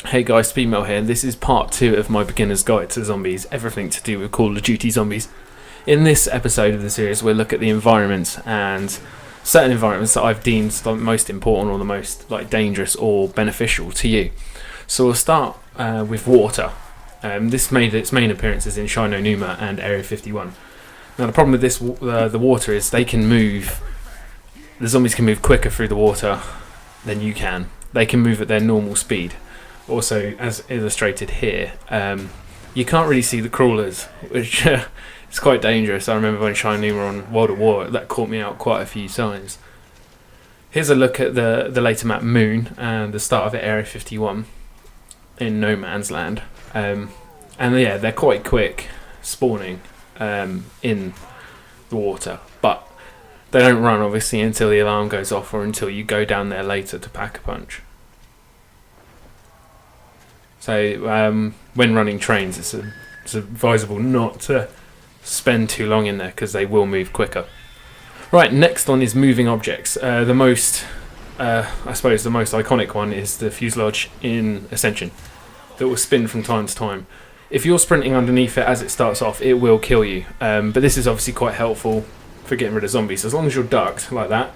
Hey guys, Speedmail here, and this is part 2 of my beginner's guide to zombies, everything to do with Call of Duty zombies. In this episode of the series, we'll look at the environments and certain environments that I've deemed the most important or the most dangerous or beneficial to you. So we'll start with water. This made its main appearances in ShangriLa and Area 51. Now the problem with this, the water, is the zombies can move quicker through the water than you can. They can move at their normal speed. Also, as illustrated here, you can't really see the crawlers, which is quite dangerous. I remember when ShangriLa were on World at War, that caught me out quite a few times. Here's a look at the later map Moon and the start of Area 51 in No Man's Land. And yeah, they're quite quick spawning in the water, but they don't run obviously until the alarm goes off or until you go down there later to pack a punch. So when running trains, it's advisable not to spend too long in there because they will move quicker. Right, next one is moving objects. I suppose the most iconic one is the fuselage in Ascension that will spin from time to time. If you're sprinting underneath it as it starts off, it will kill you. But this is obviously quite helpful for getting rid of zombies. As long as you're ducked like that,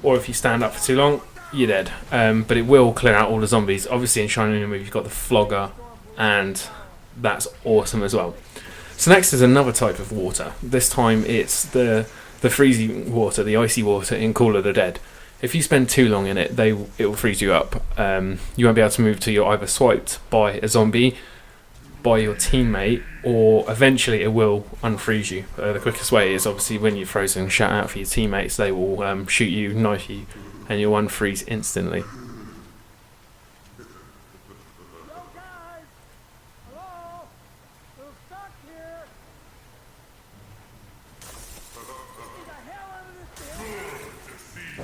or if you stand up for too long, you're dead. But it will clear out all the zombies. Obviously in ShangriLa you've got the flogger, and that's awesome as well. So next is another type of water. This time it's the freezing water, the icy water in Call of the Dead. If you spend too long in it, it will freeze you up. You won't be able to move till you're either swiped by a zombie, by your teammate, or eventually it will unfreeze you. The quickest way is obviously when you're frozen, shout out for your teammates. They will shoot you, knife you, and you'll unfreeze instantly.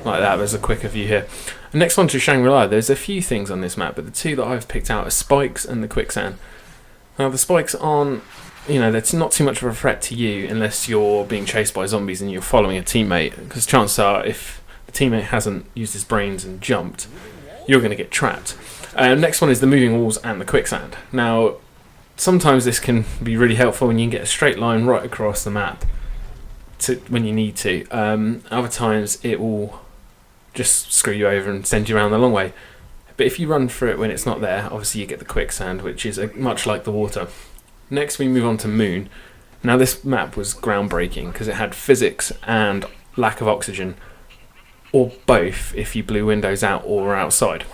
Like that, there's a quicker view here. And next one to ShangriLa. There's a few things on this map, but the two that I've picked out are spikes and the quicksand. Now the spikes aren't, that's not too much of a threat to you unless you're being chased by zombies and you're following a teammate, because chances are if the teammate hasn't used his brains and jumped, you're going to get trapped. Next one is the moving walls and the quicksand. Now sometimes this can be really helpful when you can get a straight line right across the map when you need to. Other times it will just screw you over and send you around the long way. But if you run through it when it's not there, obviously you get the quicksand, which is much like the water. Next we move on to Moon. Now this map was groundbreaking because it had physics and lack of oxygen, or both if you blew windows out or outside.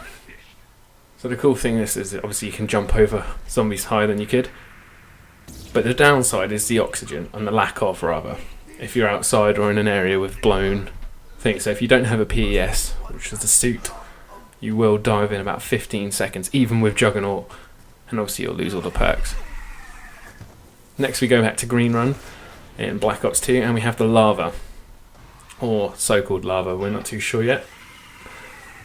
So the cool thing is that obviously you can jump over zombies higher than you could, but the downside is the oxygen, and the lack of rather, if you're outside or in an area with blown things. So if you don't have a PES, which is the suit, you will die within about 15 seconds, even with Juggernaut, and obviously you'll lose all the perks. Next we go back to Green Run in Black Ops 2, and we have the lava, or so-called lava, we're not too sure yet.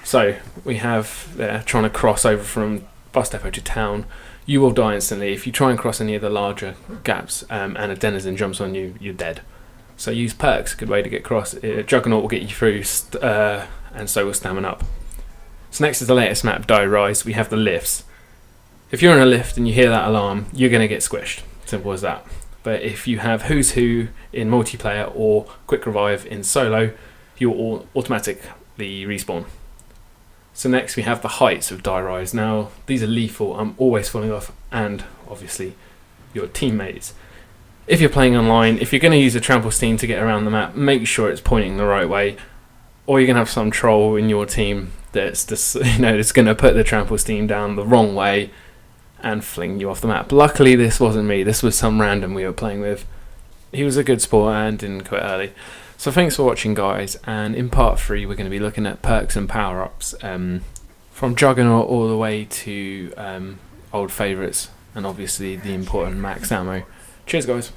So we have there trying to cross over from bus depot to town. You will die instantly. If you try and cross any of the larger gaps and a denizen jumps on you, you're dead. So use perks, a good way to get across. Juggernaut will get you through, and so will Stamina Up. So next is the latest map, Reise. We have the lifts. If you're in a lift and you hear that alarm, you're going to get squished. Simple as that. But if you have Who's Who in multiplayer or Quick Revive in solo, you'll automatically respawn. So next we have the heights of Reise. Now these are lethal. I'm always falling off, and obviously your teammates. If you're playing online, if you're going to use a trample steam to get around the map, make sure it's pointing the right way, or you're going to have some troll in your team that's just, that's going to put the trample steam down the wrong way and fling you off the map. Luckily this wasn't me, this was some random we were playing with. He was a good sport and didn't quit early. So thanks for watching guys, and in part 3 we're going to be looking at perks and power-ups from Juggernaut all the way to old favourites, and obviously the important max ammo. Cheers guys.